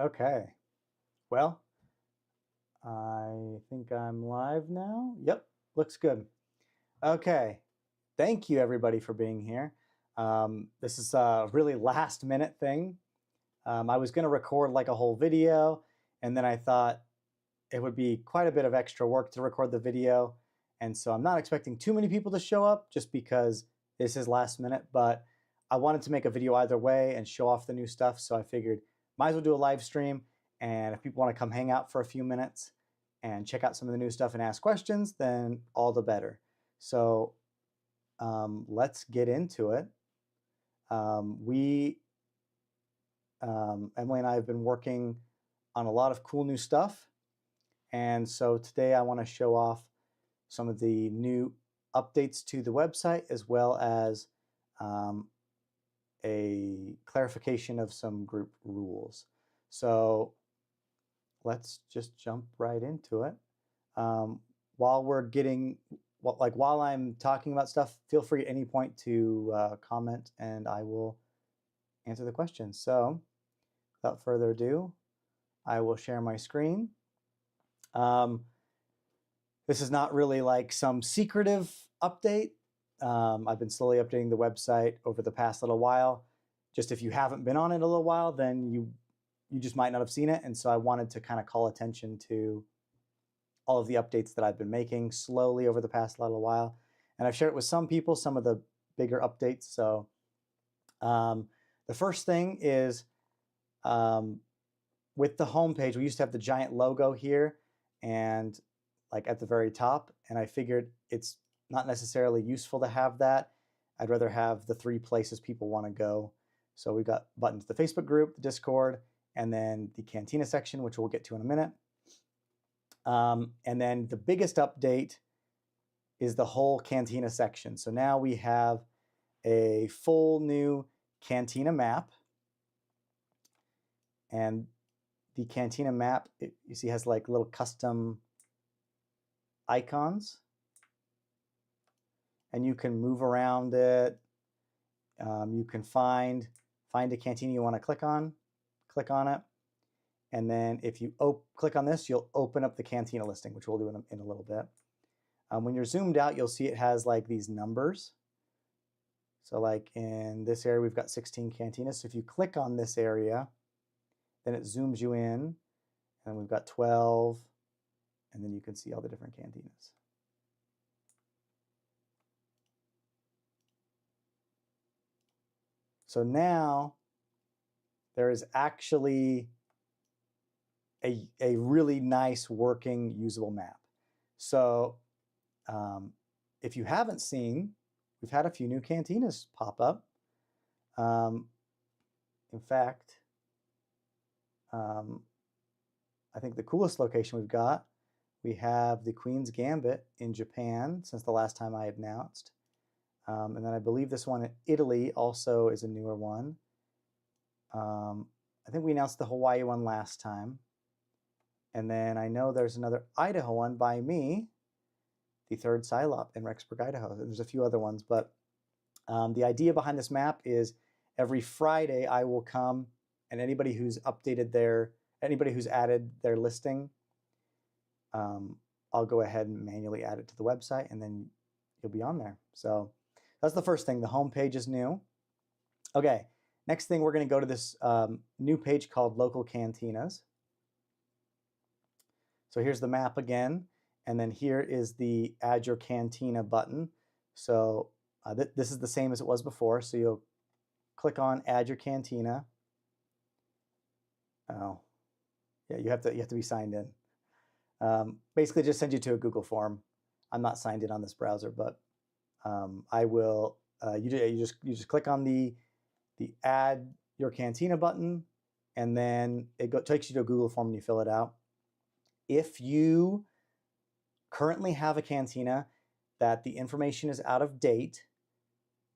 Okay, well, I think I'm live now. Yep, looks good. Okay, thank you everybody for being here. This is a really last minute thing. I was going to record like a whole video, and then I thought it would be quite a bit of extra work to record the video. And so I'm not expecting too many people to show up just because this is last minute, but I wanted to make a video either way and show off the new stuff. So I figured might as well do a live stream. And if people want to come hang out for a few minutes and check out some of the new stuff and ask questions, then all the better. So let's get into it. Emily and I have been working on a lot of cool new stuff. And so today I want to show off some of the new updates to the website, as well as a clarification of some group rules. So let's just jump right into it. While I'm talking about stuff, feel free at any point to comment and I will answer the questions. So without further ado, I will share my screen. This is not really like some secretive update. I've been slowly updating the website over the past little while. Just if you haven't been on it a little while, then you just might not have seen it. And so I wanted to kind of call attention to all of the updates that I've been making slowly over the past little while. And I've shared it with some people, some of the bigger updates. So the first thing is with the homepage, we used to have the giant logo here and like at the very top. And I figured it's not necessarily useful to have that. I'd rather have the three places people want to go. So we've got buttons, the Facebook group, the Discord, and then the Cantina section, which we'll get to in a minute. And then the biggest update is the whole Cantina section. So now we have a full new Cantina map. And the Cantina map, you see, has like little custom icons. And you can move around it. You can find a cantina you want to click on it. And then if you click on this, you'll open up the cantina listing, which we'll do in a little bit. When you're zoomed out, you'll see it has like these numbers. So like in this area, we've got 16 cantinas. So if you click on this area, then it zooms you in, and we've got 12, and then you can see all the different cantinas. So now there is actually a really nice working usable map. So if you haven't seen, we've had a few new cantinas pop up. In fact, I think the coolest location we've got, we have the Queen's Gambit in Japan since the last time I had announced. And then I believe this one in Italy also is a newer one. I think we announced the Hawaii one last time. And then I know there's another Idaho one by me, the third Scilop in Rexburg, Idaho. There's a few other ones, but the idea behind this map is every Friday I will come, and anybody who's added their listing, I'll go ahead and manually add it to the website, and then you'll be on there. So that's the first thing. The home page is new. Okay, next thing, we're going to go to this new page called Local Cantinas. So here's the map again, and then here is the Add Your Cantina button. So this is the same as it was before. So you'll click on Add Your Cantina. Oh, yeah, you have to be signed in. Basically, just send you to a Google form. I'm not signed in on this browser, but I will. You just click on the Add Your Cantina button, and then it takes you to a Google form and you fill it out. If you currently have a cantina that the information is out of date,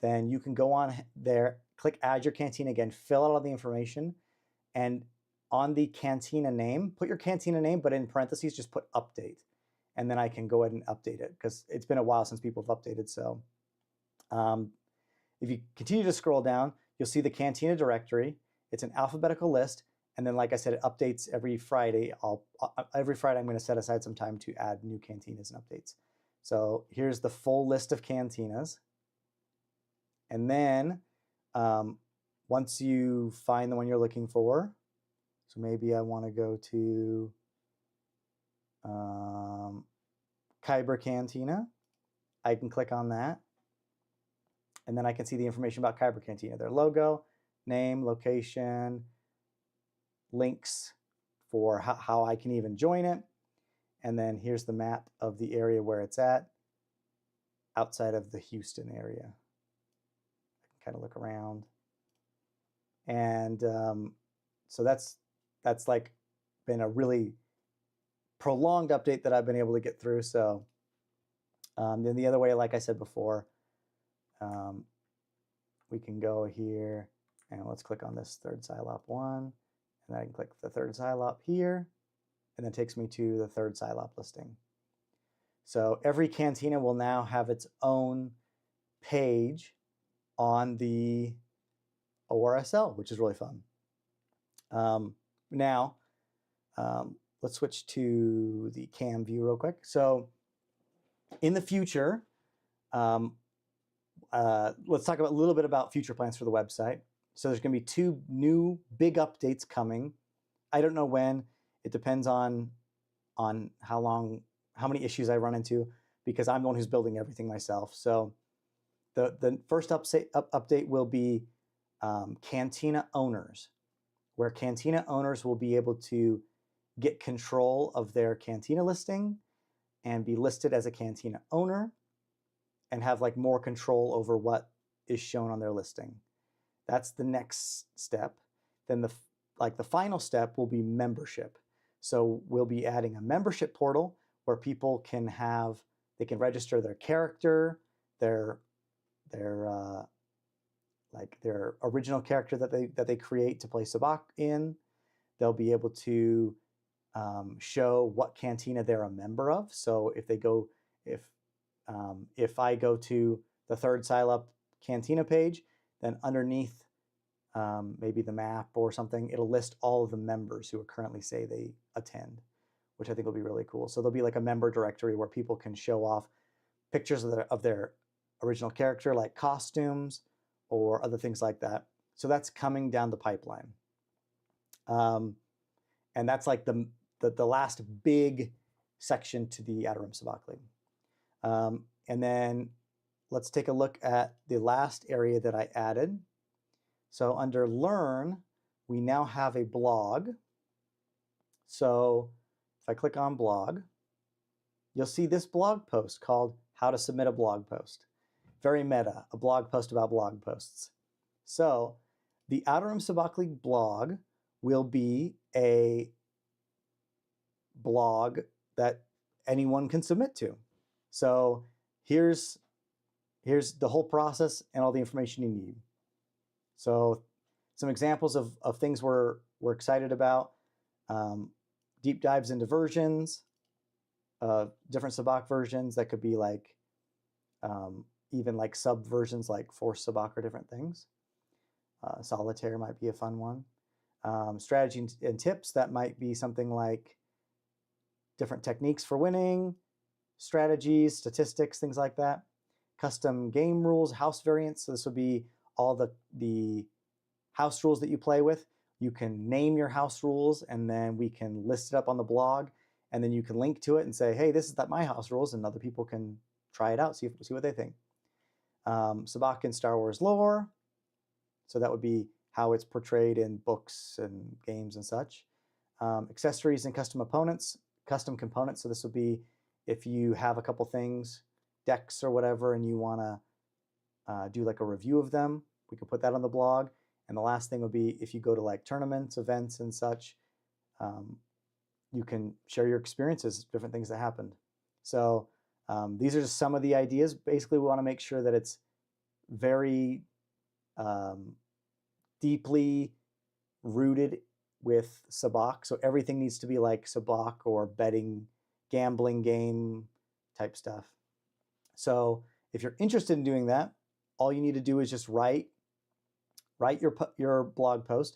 then you can go on there, click Add Your Cantina again, fill out all the information, and on the cantina name, put your cantina name, but in parentheses, just put update. And then I can go ahead and update it because it's been a while since people have updated. So if you continue to scroll down, you'll see the cantina directory. It's an alphabetical list, And then, like I said, it updates every Friday. Every Friday I'm going to set aside some time to add new cantinas and updates. So here's the full list of cantinas. And then once you find the one you're looking for, so maybe I want to go to Kyber Cantina. I can click on that. And then I can see the information about Kyber Cantina, their logo, name, location, links for how I can even join it. And then here's the map of the area where it's at, outside of the Houston area. I can kind of look around. And so that's like been a really prolonged update that I've been able to get through. So then the other way, like I said before, we can go here and let's click on this third Scilop one, and then I can click the third Scilop here, and then it takes me to the third Scilop listing. So every cantina will now have its own page on the ORSL, which is really fun. Now, let's switch to the cam view real quick. So in the future, let's talk a little bit about future plans for the website. So there's going to be 2 new big updates coming. I don't know when. It depends on how many issues I run into, because I'm the one who's building everything myself. So the first update will be Cantina owners, where Cantina owners will be able to get control of their Cantina listing and be listed as a Cantina owner and have like more control over what is shown on their listing. That's the next step. Then the final step will be membership. So we'll be adding a membership portal where people can register their character, their original character that they create to play Sabacc in. They'll be able to show what cantina they're a member of. So if I go to the third Scilop cantina page, then underneath maybe the map or something, it'll list all of the members who currently say they attend, which I think will be really cool. So there'll be like a member directory where people can show off pictures of their original character, like costumes or other things like that. So that's coming down the pipeline. And that's like the last big section to the Outer Rim Sabacc League. And then let's take a look at the last area that I added. So under Learn, we now have a blog. So if I click on blog, you'll see this blog post called How to Submit a Blog Post. Very meta, a blog post about blog posts. So the Outer Rim Sabacc League blog will be a blog that anyone can submit to. So here's the whole process and all the information you need. So some examples of things we're excited about: deep dives into versions, different Sabacc versions that could be like even like sub versions like Force Sabacc or different things. Solitaire might be a fun one. Strategy and tips, that might be something like different techniques for winning, strategies, statistics, things like that. Custom game rules, house variants. So this would be all the house rules that you play with. You can name your house rules, and then we can list it up on the blog, and then you can link to it and say, hey, this is my house rules, and other people can try it out, see what they think. Sabacc and Star Wars lore. So that would be how it's portrayed in books and games and such. Accessories and custom components. So this would be if you have a couple things, decks or whatever, and you want to do like a review of them, we can put that on the blog. And the last thing would be if you go to like tournaments, events, and such, you can share your experiences, different things that happened. So these are just some of the ideas. Basically, we want to make sure that it's very deeply rooted with Sabacc. So everything needs to be like Sabacc or betting, gambling game type stuff. So if you're interested in doing that, all you need to do is just write your blog post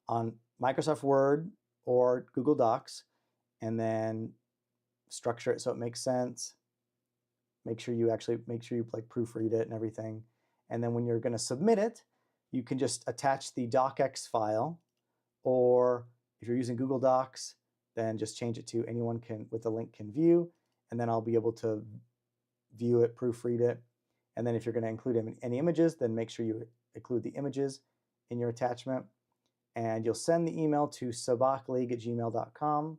on Microsoft Word or Google Docs, and then structure it so it makes sense. Make sure you like proofread it and everything. And then when you're going to submit it, you can just attach the docx file, or if you're using Google Docs, then just change it to anyone with the link can view, and then I'll be able to view it, proofread it. And then if you're going to include any images, then make sure you include the images in your attachment. And you'll send the email to sabaccleague@gmail.com.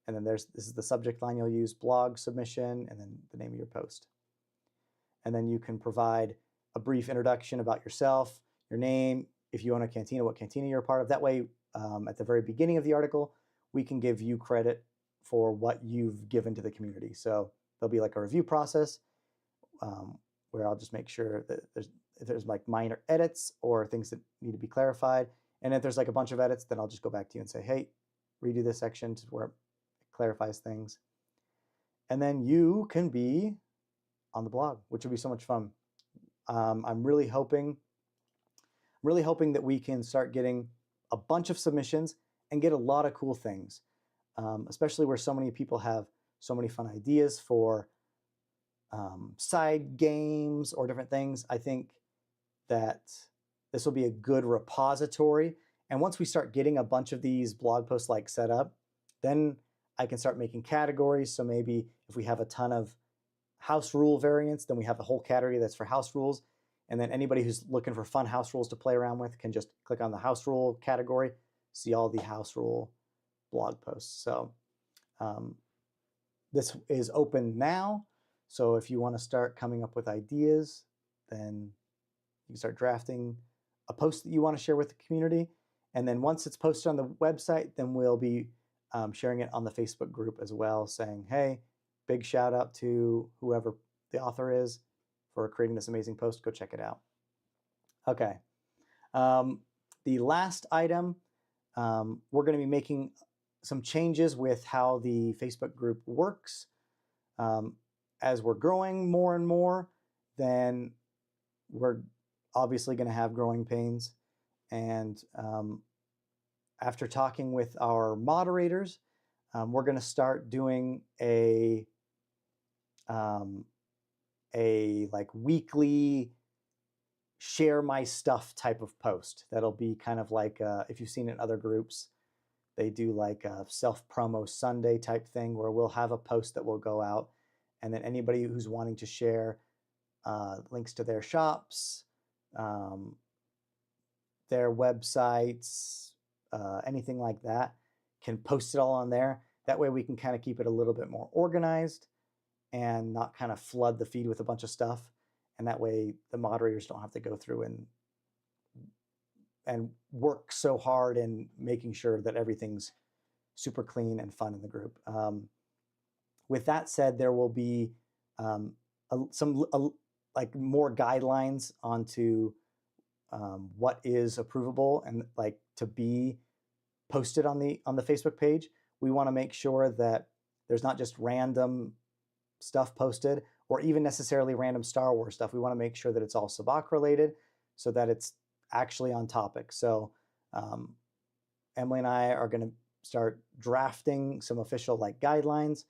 And then this is the subject line you'll use, blog submission, and then the name of your post. And then you can provide a brief introduction about yourself, your name, if you own a cantina, what cantina you're a part of. That way, at the very beginning of the article, we can give you credit for what you've given to the community. So there'll be like a review process where I'll just make sure that if there's like minor edits or things that need to be clarified. And if there's like a bunch of edits, then I'll just go back to you and say, hey, redo this section to where it clarifies things. And then you can be on the blog, which would be so much fun. I'm really hoping that we can start getting a bunch of submissions and get a lot of cool things, especially where so many people have so many fun ideas for side games or different things. I think that this will be a good repository. And once we start getting a bunch of these blog posts like set up, then I can start making categories. So maybe if we have a ton of house rule variants, then we have a whole category that's for house rules. And then anybody who's looking for fun house rules to play around with can just click on the house rule category, see all the house rule blog posts. So this is open now. So if you want to start coming up with ideas, then you can start drafting a post that you want to share with the community. And then once it's posted on the website, then we'll be sharing it on the Facebook group as well, saying, hey, big shout out to whoever the author is for creating this amazing post. Go check it out. Okay. The last item, we're going to be making some changes with how the Facebook group works. As we're growing more and more, then we're obviously going to have growing pains. And after talking with our moderators, we're going to start doing a like weekly share my stuff type of post. That'll be kind of like if you've seen it in other groups, they do like a self-promo Sunday type thing where we'll have a post that will go out, and then anybody who's wanting to share links to their shops, their websites, anything like that, can post it all on there. That way we can kind of keep it a little bit more organized and not kind of flood the feed with a bunch of stuff. And that way the moderators don't have to go through and work so hard in making sure that everything's super clean and fun in the group. With that said, there will be some like more guidelines onto what is approvable and like to be posted on the Facebook page. We want to make sure that there's not just random stuff posted or even necessarily random Star Wars stuff. We want to make sure that it's all Sabacc related so that it's actually on topic. So Emily and I are going to start drafting some official like guidelines,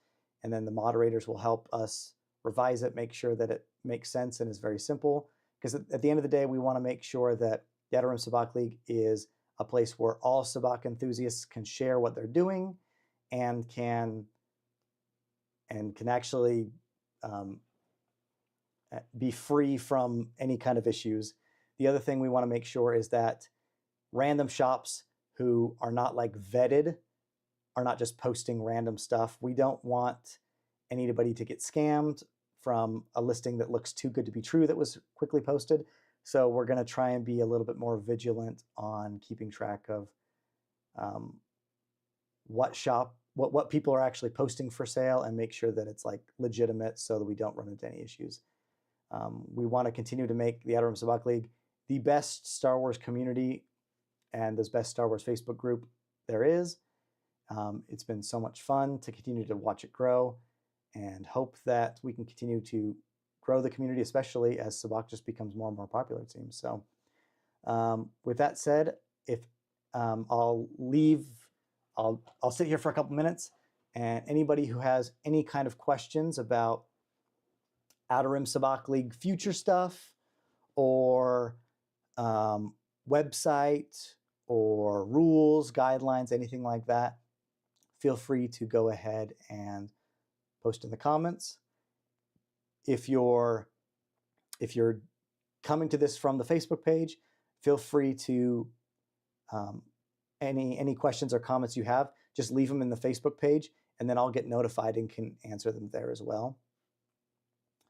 and then the moderators will help us revise it, make sure that it makes sense and is very simple. Because at the end of the day, we want to make sure that the Outer Rim Sabacc League is a place where all Sabacc enthusiasts can share what they're doing and can actually be free from any kind of issues. The other thing we want to make sure is that random shops who are not like vetted are not just posting random stuff. We don't want anybody to get scammed from a listing that looks too good to be true that was quickly posted. So we're going to try and be a little bit more vigilant on keeping track of what people are actually posting for sale and make sure that it's like legitimate so that we don't run into any issues. We want to continue to make the Outer Rim Sabacc League the best Star Wars community and the best Star Wars Facebook group there is. It's been so much fun to continue to watch it grow and hope that we can continue to grow the community, especially as Sabacc just becomes more and more popular, it seems. So with that said, if I'll sit here for a couple minutes, and anybody who has any kind of questions about Outer Rim Sabacc League future stuff, or website, or rules, guidelines, anything like that, feel free to go ahead and post in the comments. If you're coming to this from the Facebook page, feel free to any questions or comments you have, just leave them in the Facebook page, and then I'll get notified and can answer them there as well.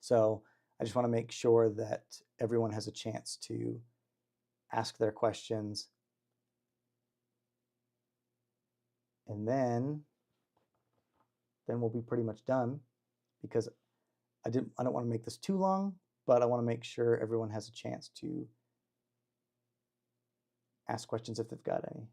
So I just want to make sure that everyone has a chance to ask their questions. And then we'll be pretty much done, because I don't want to make this too long, but I want to make sure everyone has a chance to ask questions if they've got any.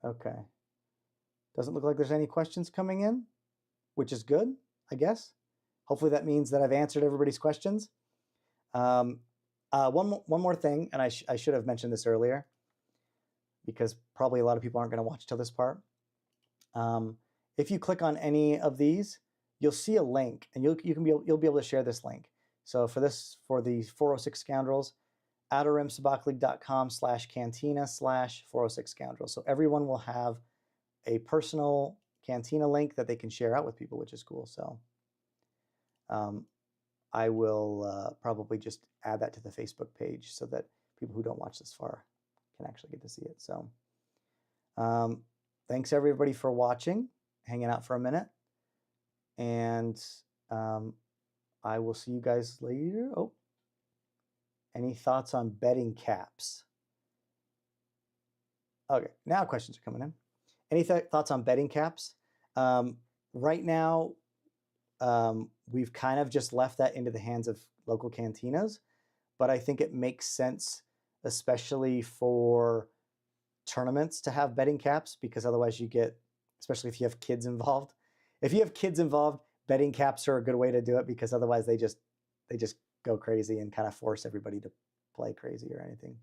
Okay. Doesn't look like there's any questions coming in, which is good, I guess. Hopefully that means that I've answered everybody's questions. One more thing, and I should have mentioned this earlier, because probably a lot of people aren't going to watch till this part. If you click on any of these, you'll see a link, and you'll be able to share this link. So for the 406 Scoundrels, outerrimsabacleague.com/cantina/406scoundrels. So everyone will have a personal Cantina link that they can share out with people, which is cool. So I will probably just add that to the Facebook page so that people who don't watch this far can actually get to see it. So thanks everybody for watching, hanging out for a minute, and I will see you guys later. Oh, any thoughts on betting caps? Okay, now questions are coming in. Any thoughts on betting caps? Right now, we've kind of just left that into the hands of local cantinas, but I think it makes sense, especially for tournaments, to have betting caps, because otherwise you get, especially if you have kids involved. If you have kids involved, betting caps are a good way to do it, because otherwise they just go crazy and kind of force everybody to play crazy or anything.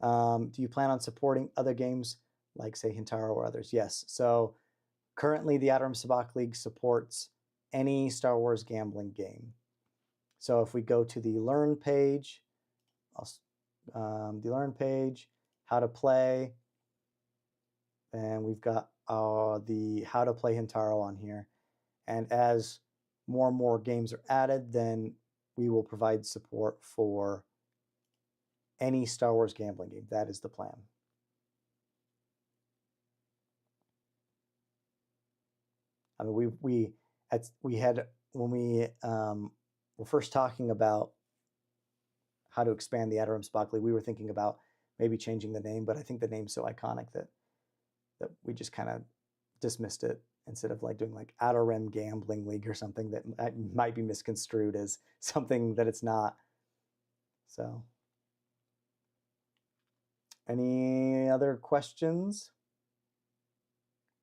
Do you plan on supporting other games like, say, Hintaro or others? Yes. So currently the Outer Rim Sabacc League supports any Star Wars gambling game. So if we go to the Learn page, how to play, and we've got the How to Play Hintaro on here. And as more and more games are added, then we will provide support for any Star Wars gambling game. That is the plan. I mean, we had, when we were first talking about how to expand the Outer Rim Sabacc League, we were thinking about maybe changing the name, but I think the name's so iconic that we just kind of dismissed it, instead of like doing like Outer Rim Gambling League or something that might be misconstrued as something that it's not. So, any other questions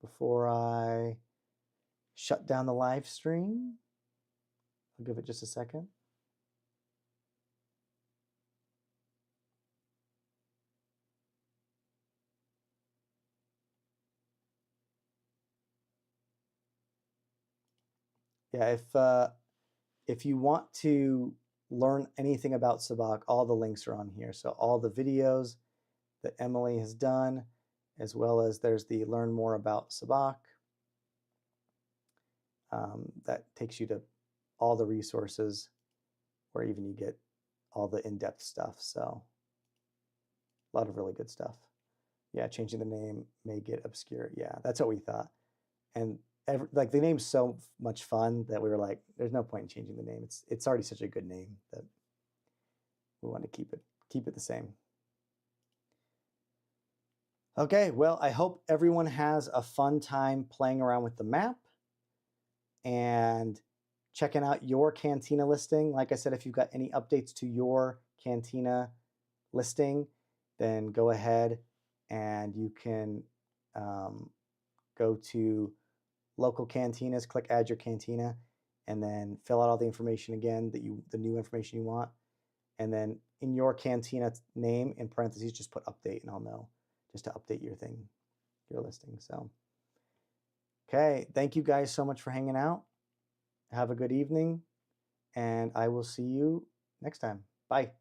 before I shut down the live stream? I'll give it just a second. Yeah, if you want to learn anything about Sabacc, all the links are on here. So all the videos that Emily has done, as well as there's the Learn More About Sabacc. That takes you to all the resources, where even you get all the in-depth stuff. So a lot of really good stuff. Yeah, changing the name may get obscure. Yeah, that's what we thought. And like, the name's so much fun that we were like, there's no point in changing the name. It's already such a good name that we want to keep it the same. Okay, well, I hope everyone has a fun time playing around with the map and checking out your Cantina listing. Like I said, if you've got any updates to your Cantina listing, then go ahead and you can go to local cantinas, click Add Your Cantina, and then fill out all the information again the new information you want. And then in your Cantina name, in parentheses, just put update, and I'll know just to update your thing, your listing. So, okay, thank you guys so much for hanging out. Have a good evening, and I will see you next time. Bye.